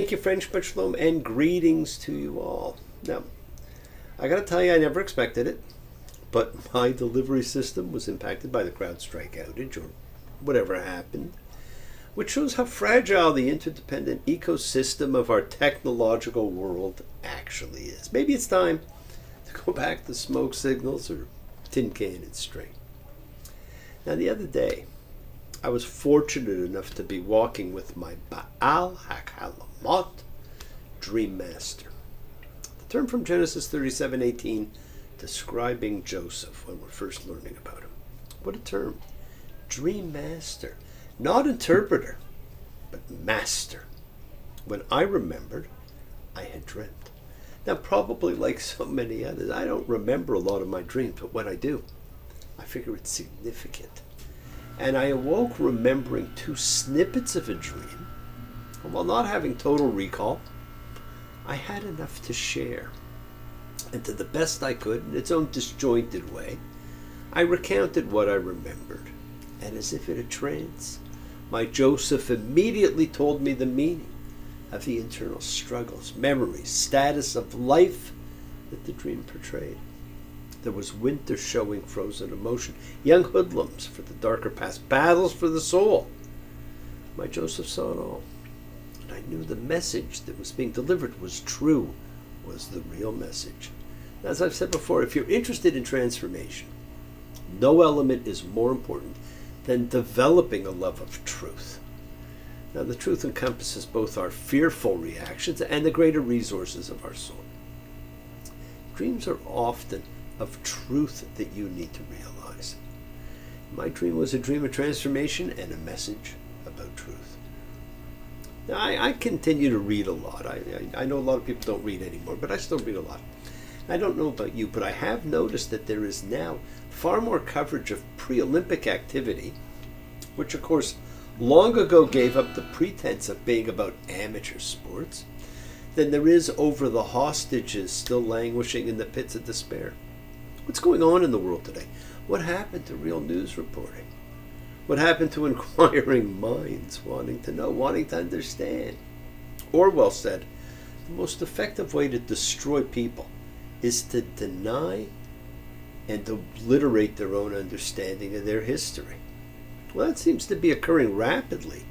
Thank you, French Shalom, and greetings to you all. Now, I gotta tell you, I never expected it, but my delivery system was impacted by the CrowdStrike outage or whatever happened, which shows how fragile the interdependent ecosystem of our technological world actually is. Maybe it's time to go back to smoke signals or tin can and string. Now, the other day, I was fortunate enough to be walking with my Baal HaKalamot Dream Master. The term from Genesis 37:18, describing Joseph when we're first learning about him. What a term. Dream Master. Not interpreter, but master. When I remembered, I had dreamt. Now, probably like so many others, I don't remember a lot of my dreams, but when I do, I figure it's significant. And I awoke remembering two snippets of a dream, and while not having total recall, I had enough to share. And to the best I could, in its own disjointed way, I recounted what I remembered. And as if in a trance, my Joseph immediately told me the meaning of the internal struggles, memories, status of life that the dream portrayed. There was winter showing frozen emotion, young hoodlums for the darker past, battles for the soul. My Joseph saw it all, and I knew the message that was being delivered was true, was the real message. As I've said before, if you're interested in transformation, no element is more important than developing a love of truth. Now, the truth encompasses both our fearful reactions and the greater resources of our soul. Dreams are often of truth that you need to realize. My dream was a dream of transformation and a message about truth. Now, I continue to read a lot. I know a lot of people don't read anymore, but I still read a lot. I don't know about you, but I have noticed that there is now far more coverage of pre-Olympic activity, which of course long ago gave up the pretense of being about amateur sports, than there is over the hostages still languishing in the pits of despair. What's going on in the world today? What happened to real news reporting? What happened to inquiring minds wanting to know, wanting to understand? Orwell said, the most effective way to destroy people is to deny and obliterate their own understanding of their history. Well, that seems to be occurring rapidly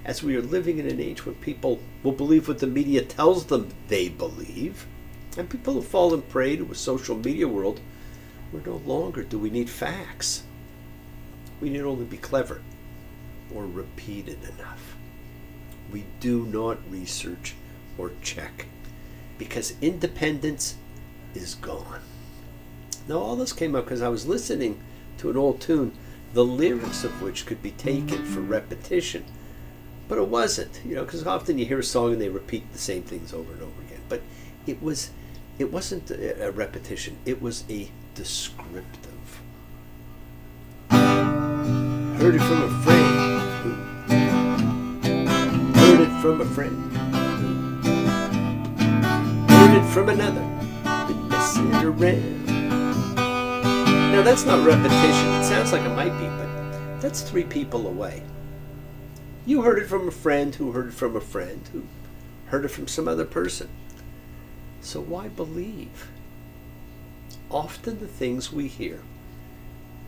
as we are living in an age when people will believe what the media tells them they believe, and people have fallen prey to a social media world where no longer do we need facts. We need only be clever or repeated enough. We do not research or check because independence is gone. Now, all this came up because I was listening to an old tune, the lyrics of which could be taken for repetition, but it wasn't, because often you hear a song and they repeat the same things over and over again. But it wasn't a repetition, it was a descriptive. Heard it from a friend. Heard it from a friend. Heard it from another. Been messing around. Now, that's not repetition. It sounds like it might be, but that's three people away. You heard it from a friend who heard it from a friend who heard it from some other person. So why believe? Often the things we hear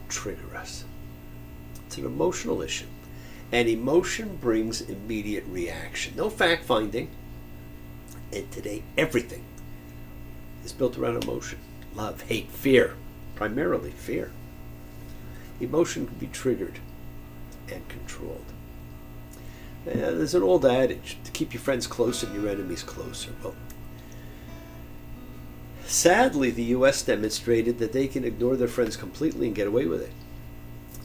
trigger us. It's an emotional issue. And emotion brings immediate reaction. No fact-finding. And today, everything is built around emotion. Love, hate, fear. Primarily fear. Emotion can be triggered and controlled. There's an old adage, to keep your friends close and your enemies closer. Well, sadly, the U.S. demonstrated that they can ignore their friends completely and get away with it.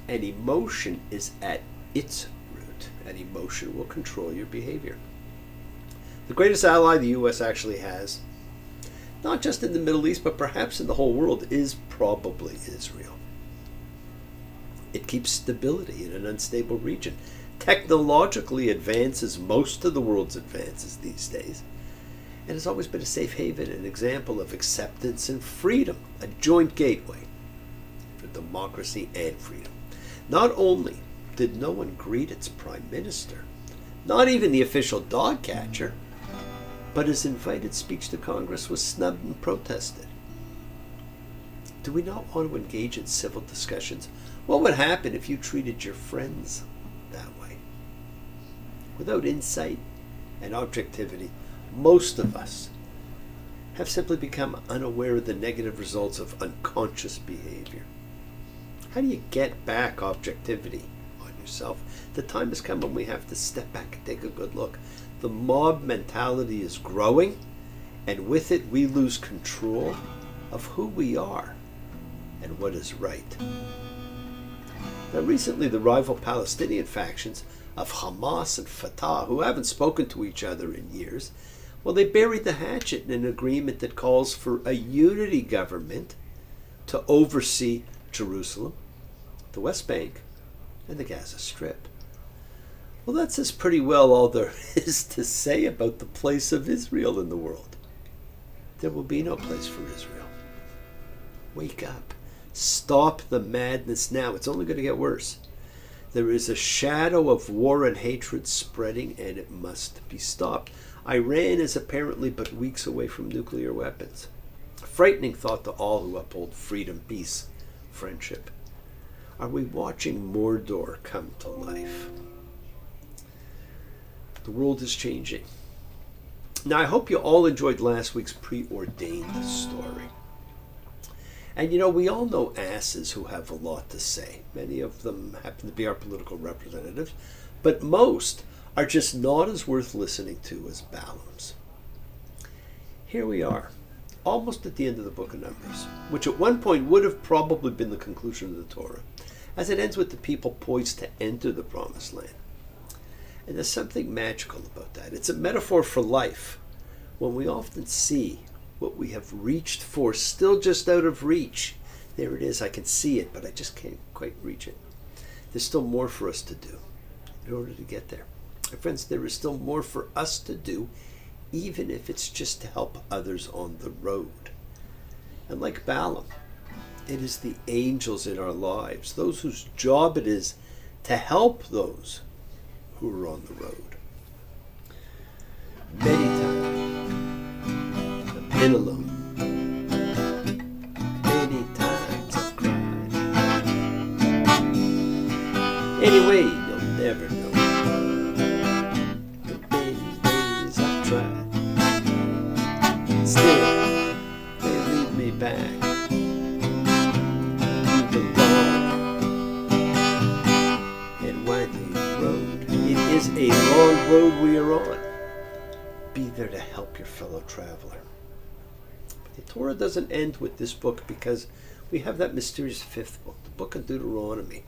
And emotion is at its root, and emotion will control your behavior. The greatest ally the U.S. actually has, not just in the Middle East, but perhaps in the whole world, is probably Israel. It keeps stability in an unstable region, technologically advances most of the world's advances these days, and has always been a safe haven, an example of acceptance and freedom, a joint gateway for democracy and freedom. Not only did no one greet its prime minister, not even the official dog catcher, but his invited speech to Congress was snubbed and protested. Do we not want to engage in civil discussions? What would happen if you treated your friends that way? Without insight and objectivity, most of us have simply become unaware of the negative results of unconscious behavior. How do you get back objectivity on yourself? The time has come when we have to step back and take a good look. The mob mentality is growing, and with it we lose control of who we are and what is right. Now, recently the rival Palestinian factions of Hamas and Fatah, who haven't spoken to each other in years, well, they buried the hatchet in an agreement that calls for a unity government to oversee Jerusalem, the West Bank, and the Gaza Strip. Well, that says pretty well all there is to say about the place of Israel in the world. There will be no place for Israel. Wake up. Stop the madness now. It's only going to get worse. There is a shadow of war and hatred spreading, and it must be stopped. Iran is apparently but weeks away from nuclear weapons. A frightening thought to all who uphold freedom, peace, friendship. Are we watching Mordor come to life? The world is changing. Now, I hope you all enjoyed last week's preordained story. And you know, we all know asses who have a lot to say. Many of them happen to be our political representatives, but most are just not as worth listening to as Balaams. Here we are, almost at the end of the book of Numbers, which at one point would have probably been the conclusion of the Torah, as it ends with the people poised to enter the promised land. And there's something magical about that. It's a metaphor for life, when we often see what we have reached for still just out of reach. There it is, I can see it, but I just can't quite reach it. There's still more for us to do in order to get there. My friends, there is still more for us to do, even if it's just to help others on the road. And like Balaam, it is the angels in our lives, those whose job it is to help those who are on the road. Many times I've been alone. Many times I've cried. Anyway, you'll never know the many ways I've tried. Still, they lead me back to the long and winding road. It is a long road we are on. Be there to help your fellow traveler. But the Torah doesn't end with this book, because we have that mysterious fifth book, the book of Deuteronomy,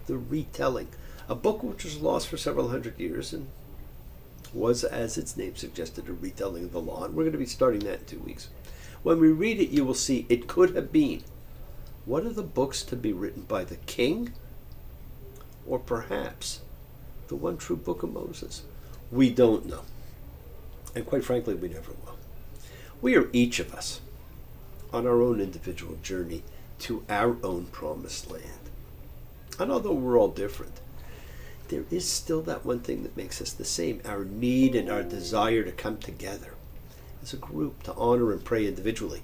the retelling, a book which was lost for several hundred years and was, as its name suggested, a retelling of the law. And we're going to be starting that in 2 weeks. When we read it, you will see it could have been one of the books to be written by the king, or perhaps the one true book of Moses. We don't know. And quite frankly, we never will. We are each of us on our own individual journey to our own promised land. And although we're all different, there is still that one thing that makes us the same, our need and our desire to come together as a group to honor and pray individually,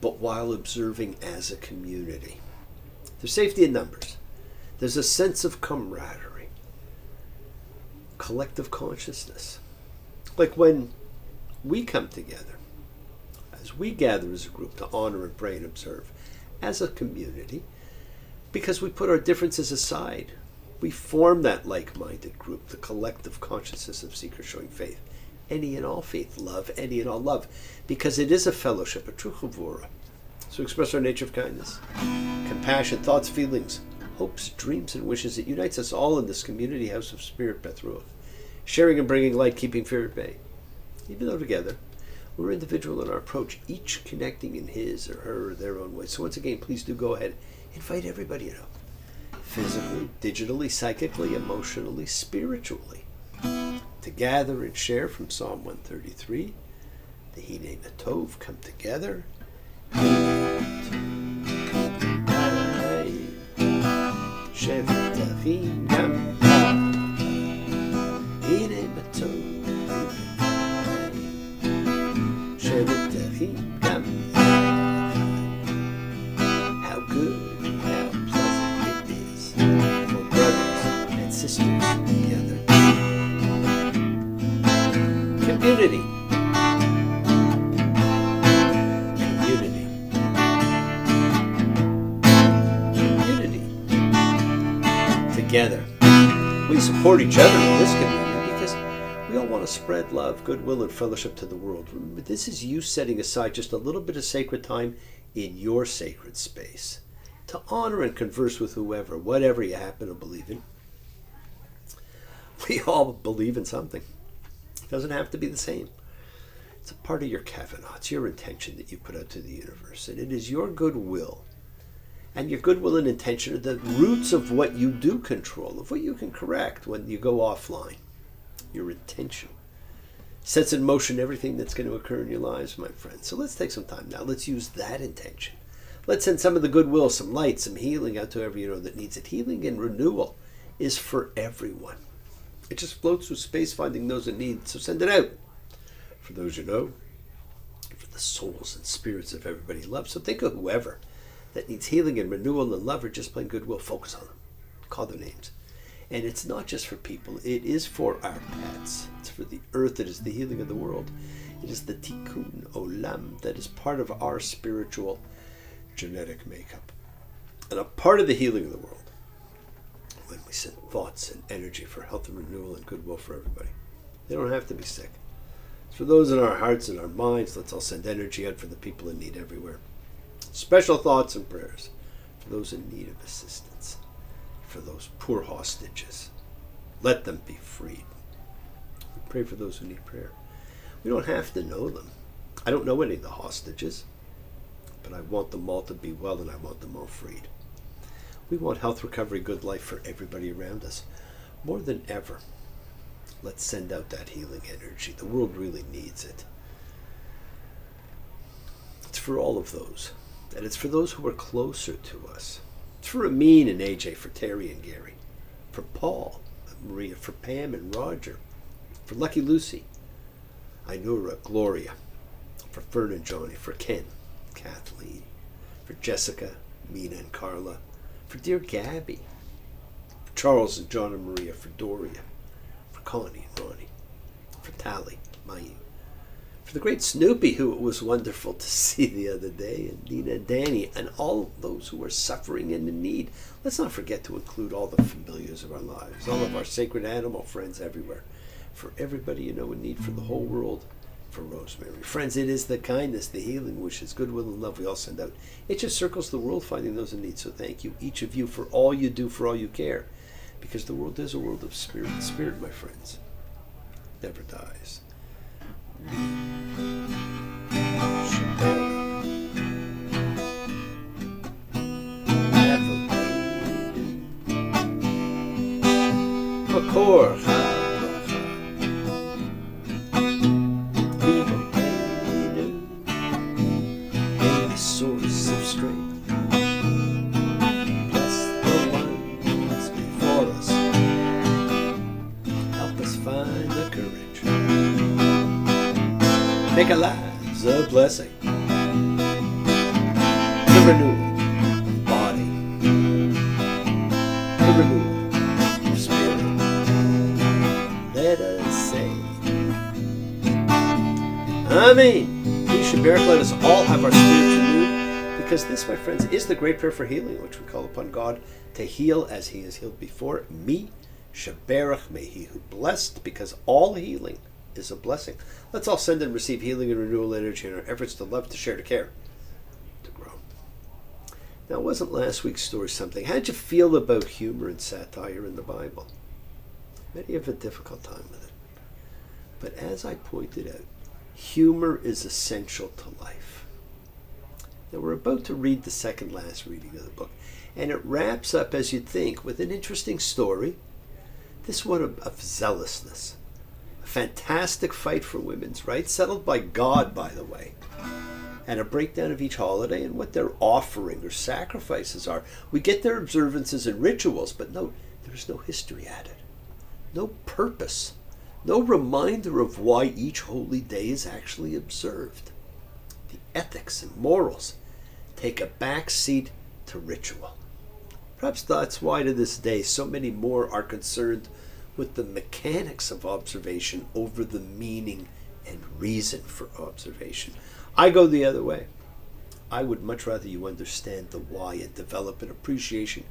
but while observing as a community. There's safety in numbers. There's a sense of camaraderie, collective consciousness. Like when we come together, as we gather as a group to honor and pray and observe as a community, because we put our differences aside, we form that like-minded group, the collective consciousness of seekers showing faith, any and all faith, love, any and all love, because it is a fellowship, a true chavura. So express our nature of kindness, compassion, thoughts, feelings, hopes, dreams, and wishes. It unites us all in this community house of spirit, Beth Ruach, sharing and bringing light, keeping fear at bay. Even though together, we're individual in our approach, each connecting in his or her or their own way. So once again, please do go ahead, invite everybody, physically, digitally, psychically, emotionally, spiritually, to gather and share from Psalm 133, the Hine Matov, come together. How good, how pleasant it is for brothers and sisters together. Community. Together. We support each other in this community because we all want to spread love, goodwill, and fellowship to the world. Remember, this is you setting aside just a little bit of sacred time in your sacred space to honor and converse with whoever, whatever you happen to believe in. We all believe in something. It doesn't have to be the same. It's a part of your kavanah. It's your intention that you put out to the universe. And it is your goodwill. And your goodwill and intention are the roots of what you do control, of what you can correct when you go offline. Your intention sets in motion everything that's going to occur in your lives, my friends. So let's take some time now. Let's use that intention. Let's send some of the goodwill, some light, some healing out to whoever you know that needs it. Healing and renewal is for everyone. It just floats through space, finding those in need. So send it out for those you know, for the souls and spirits of everybody you love. So think of whoever that needs healing and renewal and love or just plain goodwill. Focus on them. Call their names. And it's not just for people. It is for our pets. It's for the earth. It is the healing of the world. It is the tikkun olam that is part of our spiritual genetic makeup. And a part of the healing of the world when we send thoughts and energy for health and renewal and goodwill for everybody. They don't have to be sick. It's for those in our hearts and our minds. Let's all send energy out for the people in need everywhere. Special thoughts and prayers for those in need of assistance, for those poor hostages. Let them be freed. We pray for those who need prayer. We don't have to know them. I don't know any of the hostages, but I want them all to be well and I want them all freed. We want health, recovery, good life for everybody around us. More than ever, let's send out that healing energy. The world really needs it. It's for all of those. And it's for those who are closer to us. It's for Amin and AJ, for Terry and Gary, for Paul and Maria, for Pam and Roger, for Lucky Lucy, Inura, Gloria, for Fern and Johnny, for Ken, Kathleen, for Jessica, Mina and Carla, for dear Gabby, for Charles and John and Maria, for Doria, for Connie and Ronnie, for Tally, Mayu, for the great Snoopy, who it was wonderful to see the other day, and Nina and Danny, and all those who are suffering and in need. Let's not forget to include all the familiars of our lives, all of our sacred animal friends everywhere, for everybody you know in need, for the whole world, for Rosemary. Friends, it is the kindness, the healing, wishes, goodwill, and love we all send out. It just circles the world, finding those in need. So thank you, each of you, for all you do, for all you care, because the world is a world of spirit. Spirit, my friends, never dies. Makor the source of strength. Bless the ones before us. Help us find the courage. Make our lives a blessing. The renewal of body. The renewal of spirit. Let us say, Amen. Please, Shabbat, let us all have our spirits renewed, because this, my friends, is the great prayer for healing, which we call upon God to heal as He has healed before. Me, Shaberach, may He who blessed, because all healing is a blessing. Let's all send and receive healing and renewal energy in our efforts to love, to share, to care, to grow. Now, wasn't last week's story something? How'd you feel about humor and satire in the Bible? Many have a difficult time with it. But as I pointed out, humor is essential to life. Now, we're about to read the second last reading of the book, and it wraps up, as you'd think, with an interesting story, this one of zealousness. A fantastic fight for women's rights, settled by God, by the way, and a breakdown of each holiday and what their offering or sacrifices are. We get their observances and rituals, but note, there's no history added, no purpose, no reminder of why each holy day is actually observed. ethics and morals take a back seat to ritual. Perhaps that's why to this day so many more are concerned with the mechanics of observation over the meaning and reason for observation. I go the other way. I would much rather you understand the why and develop an appreciation.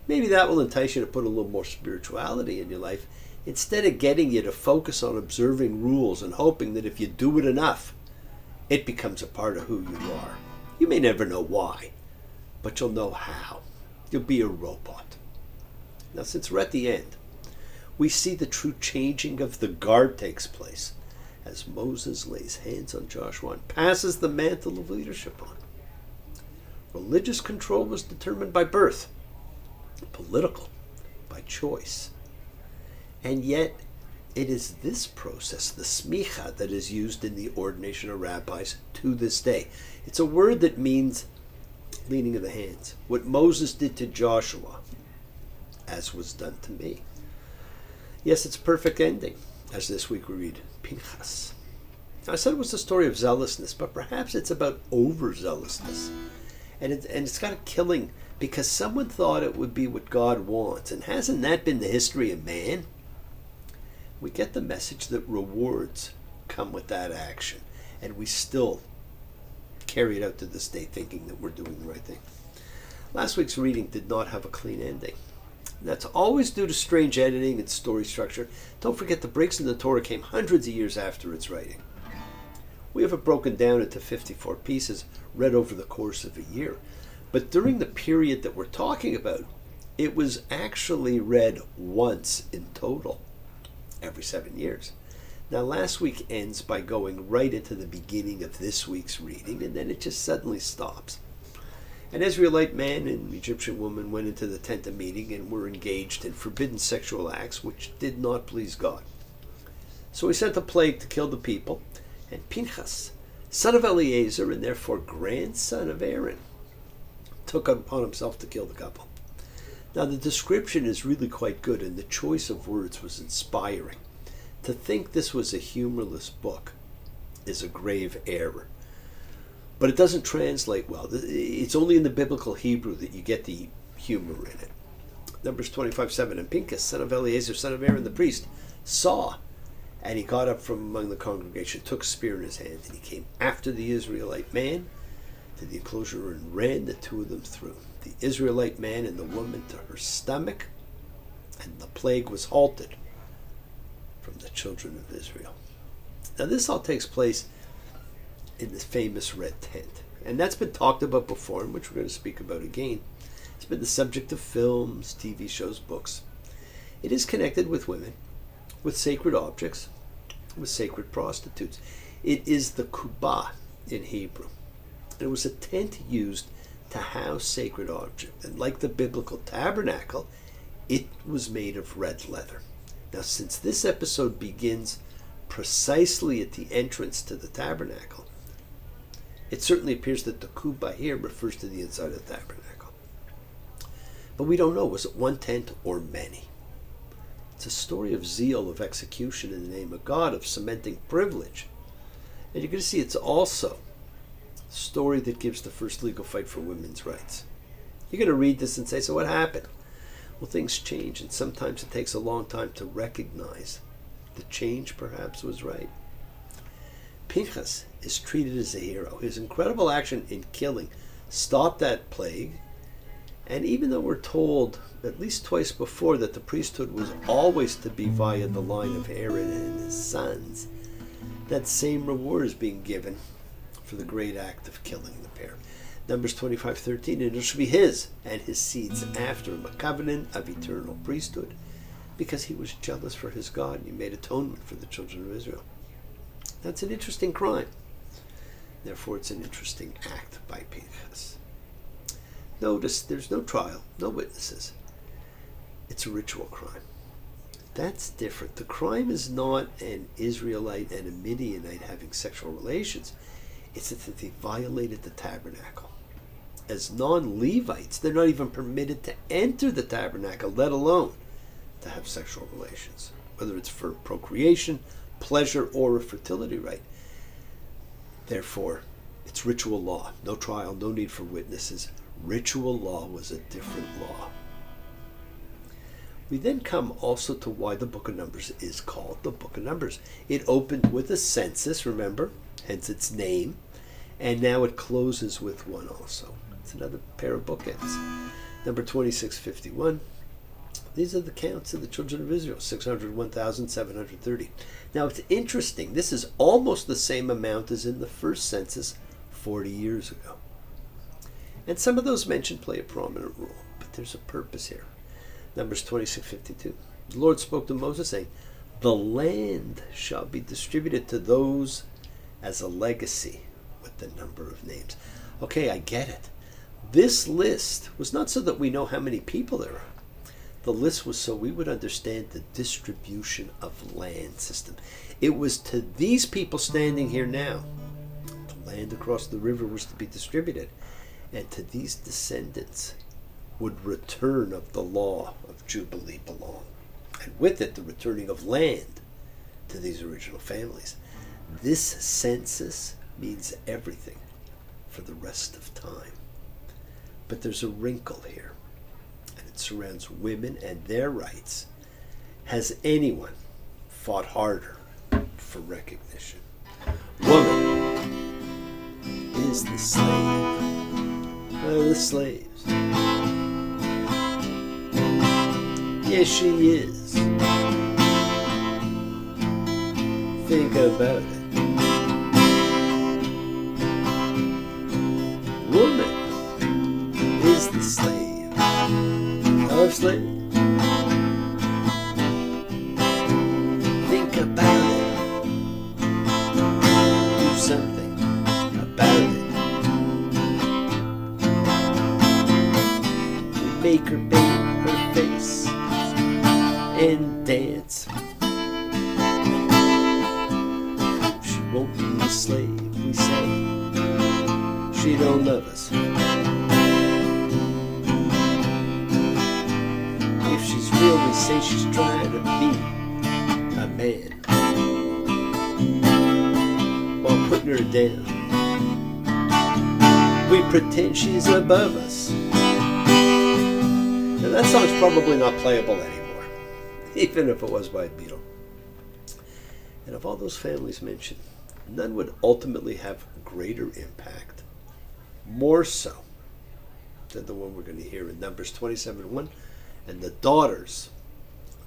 Maybe that will entice you to put a little more spirituality in your life, instead of getting you to focus on observing rules and hoping that if you do it enough, it becomes a part of who you are. You may never know why, but you'll know how. You'll be a robot. Now, since we're at the end, we see the true changing of the guard takes place as Moses lays hands on Joshua and passes the mantle of leadership on. Religious control was determined by birth, political by choice. And yet, it is this process, the smicha, that is used in the ordination of rabbis to this day. It's a word that means leaning of the hands. What Moses did to Joshua, as was done to me. Yes, it's a perfect ending, as this week we read Pinchas. I said it was a story of zealousness, but perhaps it's about overzealousness. And it's got a killing because someone thought it would be what God wants. And hasn't that been the history of man? We get the message that rewards come with that action. And we still carry it out to this day thinking that we're doing the right thing. Last week's reading did not have a clean ending. That's always due to strange editing and story structure. Don't forget the breaks in the Torah came hundreds of years after its writing. We have it broken down into 54 pieces read over the course of a year. But during the period that we're talking about, it was actually read once in total, every 7 years. Now, last week ends by going right into the beginning of this week's reading, and then it just suddenly stops. An Israelite man and Egyptian woman went into the tent of meeting and were engaged in forbidden sexual acts which did not please God. So he sent a plague to kill the people, and Pinchas, son of Eleazar and therefore grandson of Aaron, took upon himself to kill the couple. Now, the description is really quite good, and the choice of words was inspiring. To think this was a humorless book is a grave error. But it doesn't translate well. It's only in the biblical Hebrew that you get the humor in it. Numbers 25:7, and Pinchas, son of Eleazar, son of Aaron the priest, saw, and he got up from among the congregation, took a spear in his hand, and he came after the Israelite man to the enclosure and ran the two of them through, the Israelite man and the woman to her stomach, and the plague was halted from the children of Israel. Now, this all takes place in the famous red tent, and that's been talked about before, and which we're going to speak about again. It's been the subject of films, TV shows, books. It is connected with women, with sacred objects, with sacred prostitutes. It is the kubah in Hebrew. It was a tent used to house sacred objects, and like the biblical tabernacle, it was made of red leather. Now, since this episode begins precisely at the entrance to the tabernacle, it certainly appears that the kubah here refers to the inside of the tabernacle. But we don't know, was it one tent or many? It's a story of zeal, of execution in the name of God, of cementing privilege. And you're going to see it's also a story that gives the first legal fight for women's rights. You're going to read this and say, so what happened? Well, things change, and sometimes it takes a long time to recognize the change perhaps was right. Pinchas is treated as a hero. His incredible action in killing stopped that plague, and even though we're told at least twice before that the priesthood was always to be via the line of Aaron and his sons, that same reward is being given for the great act of killing the pair. Numbers 25:13, and it shall be his and his seeds after him, a covenant of eternal priesthood, because he was jealous for his God and he made atonement for the children of Israel. That's an interesting crime. Therefore, it's an interesting act by Pinchas. Notice there's no trial, no witnesses. It's a ritual crime. That's different. The crime is not an Israelite and a Midianite having sexual relations. It's that they violated the tabernacle. As non-Levites, they're not even permitted to enter the tabernacle, let alone to have sexual relations, whether it's for procreation, pleasure, or a fertility right. Therefore, It's ritual law. No trial, no need for witnesses. Ritual law was a different law. We then come also to why the Book of Numbers is called the Book of Numbers. It opened with a census, remember, hence its name, and now it closes with one also. It's another pair of bookends. Number 2651. These are the counts of the children of Israel, 601,730. Now it's interesting, this is almost the same amount as in the first census 40 years ago. And some of those mentioned play a prominent role, but there's a purpose here. Numbers 26:52. The Lord spoke to Moses, saying, "The land shall be distributed to those as a legacy with the number of names." Okay, I get it. This list was not so that we know how many people there are. The list was so we would understand the distribution of land system. It was to these people standing here now. The land across the river was to be distributed. And to these descendants would return of the law of Jubilee belong. And with it, the returning of land to these original families. This census means everything for the rest of time. But there's a wrinkle here, and it surrounds women and their rights. Has anyone fought harder for recognition? Woman is the slave of the slaves. Yes, she is. Think about it. Woman is the slave of slaves. Think about it. Do something about it. Make her paint her face and dance. She won't be a slave, we say. She don't love us. If she's real, we say she's trying to be a man while putting her down. We pretend she's above us. Now that song's probably not playable anymore, even if it was by a Beatle. And of all those families mentioned, none would ultimately have greater impact, more so, than the one we're going to hear in Numbers 27:1. And the daughters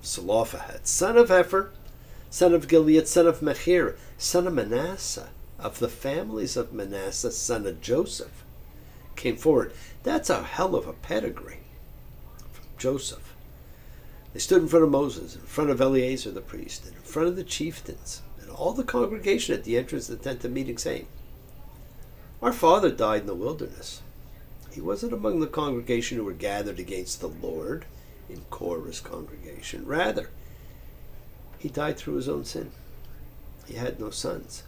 of Zelophehad, son of Hepher, son of Gilead, son of Machir, son of Manasseh, of the families of Manasseh, son of Joseph, came forward. That's a hell of a pedigree from Joseph. They stood in front of Moses, in front of Eleazar the priest, and in front of the chieftains, and all the congregation at the entrance of the tent of meeting, saying, "Our father died in the wilderness. He wasn't among the congregation who were gathered against the Lord in Korah's congregation. Rather, he died through his own sin. He had no sons.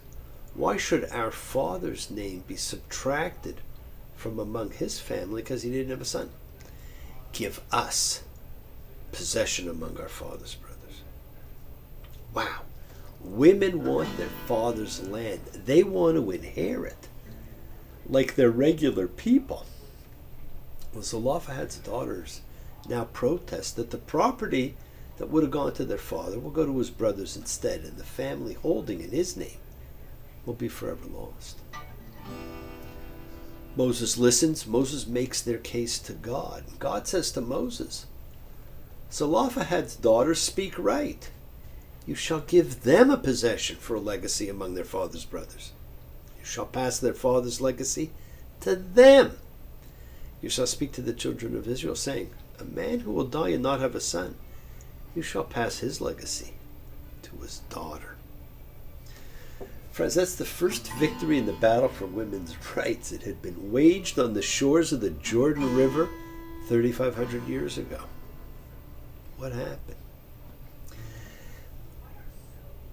Why should our father's name be subtracted from among his family because he didn't have a son? Give us possession among our father's brothers." Wow. Women want their father's land. They want to inherit like they're regular people. Well, Zelophehad's daughters now protest that the property that would have gone to their father will go to his brothers instead, and the family holding in his name will be forever lost. Moses listens. Moses makes their case to God. God says to Moses, "Zelophehad's daughters speak right. You shall give them a possession for a legacy among their father's brothers. You shall pass their father's legacy to them. You shall speak to the children of Israel, saying, a man who will die and not have a son, you shall pass his legacy to his daughter." Friends, that's the first victory in the battle for women's rights. It had been waged on the shores of the Jordan River 3,500 years ago. What happened?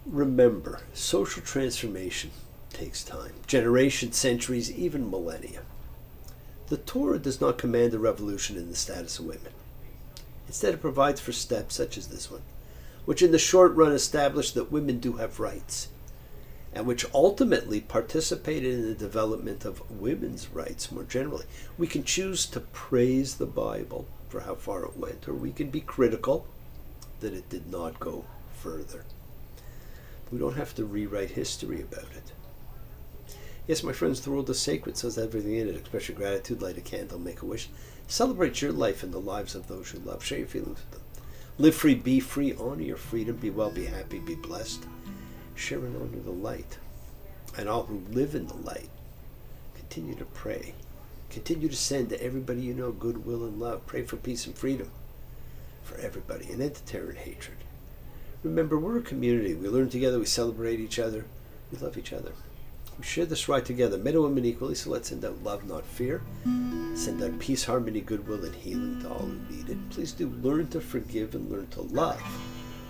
Remember, social transformation takes time. Generations, centuries, even millennia. The Torah does not command a revolution in the status of women. Instead, it provides for steps such as this one, which in the short run establish that women do have rights. and which ultimately participated in the development of women's rights more generally. We can choose to praise the Bible for how far it went, or we can be critical that it did not go further. We don't have to rewrite history about it. Yes, my friends, the world is sacred, so is everything in it. Express your gratitude, light a candle, make a wish. Celebrate your life and the lives of those you love. Share your feelings with them. Live free, be free, honor your freedom, be well, be happy, be blessed. Share and honor the light. And all who live in the light, continue to pray. Continue to send to everybody you know goodwill and love. Pray for peace and freedom for everybody, and end terror and hatred. Remember, we're a community. We learn together, we celebrate each other, we love each other. We share this right together, men and women equally, so let's send out love, not fear. Send out peace, harmony, goodwill, and healing to all who need it. Please do learn to forgive and learn to love.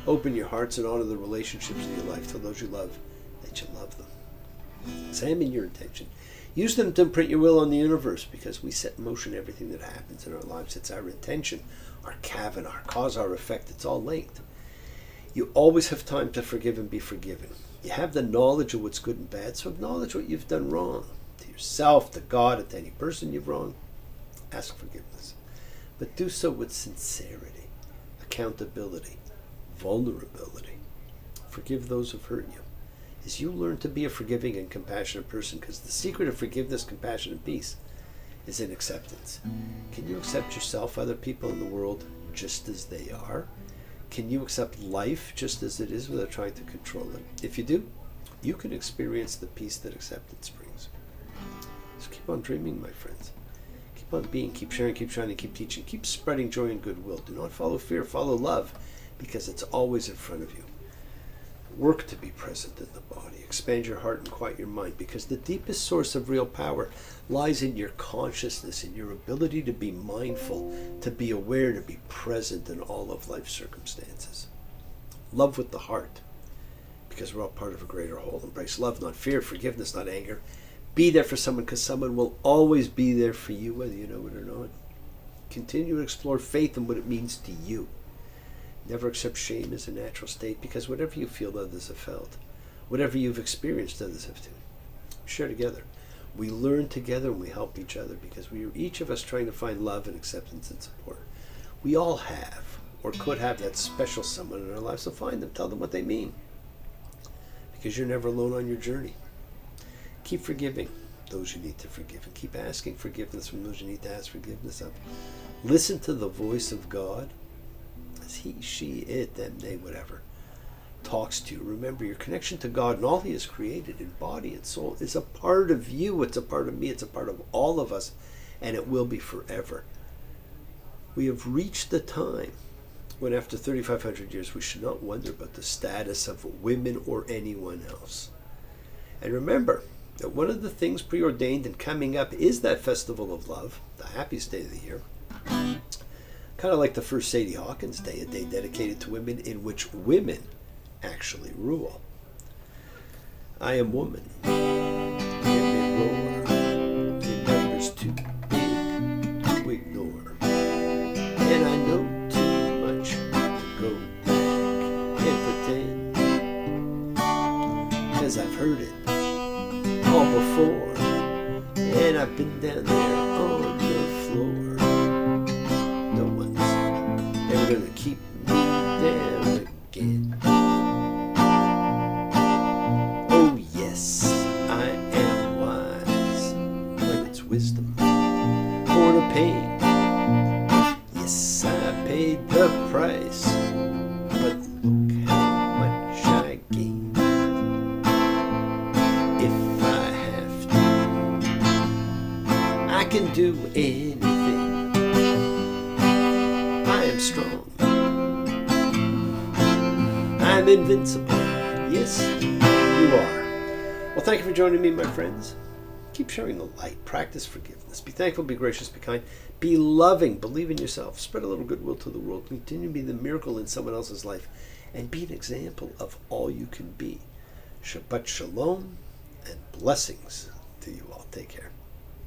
Open your hearts and honor the relationships in your life. Tell those you love that you love them. Examine your intention. Use them to imprint your will on the universe, because we set in motion everything that happens in our lives. It's our intention, our kavana, our cause, our effect. It's all linked. You always have time to forgive and be forgiven. You have the knowledge of what's good and bad, so acknowledge what you've done wrong. To yourself, to God, and to any person you've wronged. Ask forgiveness. But do so with sincerity, accountability, vulnerability. Forgive those who've hurt you. As you learn to be a forgiving and compassionate person, because the secret of forgiveness, compassion, and peace is in acceptance. Can you accept yourself, other people in the world, just as they are? Can you accept life just as it is without trying to control it? If you do, you can experience the peace that acceptance brings. So keep on dreaming, my friends. Keep on being, keep sharing, keep shining, keep teaching, keep spreading joy and goodwill. Do not follow fear, follow love, because it's always in front of you. Work to be present in the body. Expand your heart and quiet your mind, because the deepest source of real power lies in your consciousness, in your ability to be mindful, to be aware, to be present in all of life's circumstances. Love with the heart, because we're all part of a greater whole. Embrace love, not fear, forgiveness, not anger. Be there for someone, because someone will always be there for you, whether you know it or not. Continue to explore faith and what it means to you. Never accept shame as a natural state, because whatever you feel, others have felt. Whatever you've experienced, others have too. Share together. We learn together and we help each other, because we are each of us trying to find love and acceptance and support. We all have, or could have, that special someone in our lives, so find them, tell them what they mean, because you're never alone on your journey. Keep forgiving those you need to forgive, and keep asking forgiveness from those you need to ask forgiveness of. Listen to the voice of God. He, she, it, them, they, whatever, talks to you. Remember, your connection to God and all He has created in body and soul is a part of you. It's a part of me. It's a part of all of us, and it will be forever. We have reached the time when, after 3,500 years, we should not wonder about the status of women or anyone else. And remember that one of the things preordained and coming up is that festival of love, the happiest day of the year. Kind of like the first Sadie Hawkins Day, a day dedicated to women in which women actually rule. I am woman. Give me roar. Your neighbor's too big to ignore. And I know too much to go back and pretend. 'Cause I've heard it all before. And I've been down there on the floor. They're gonna keep me down again. Oh yes, I am wise, but it's wisdom born of pain. Yes, I paid the price, but look how much I gained. If I have to, I can do anything. Strong. I'm invincible. Yes, you are. Well, thank you for joining me, my friends. Keep sharing the light. Practice forgiveness. Be thankful, be gracious, be kind. Be loving. Believe in yourself. Spread a little goodwill to the world. Continue to be the miracle in someone else's life. And be an example of all you can be. Shabbat shalom and blessings to you all. Take care.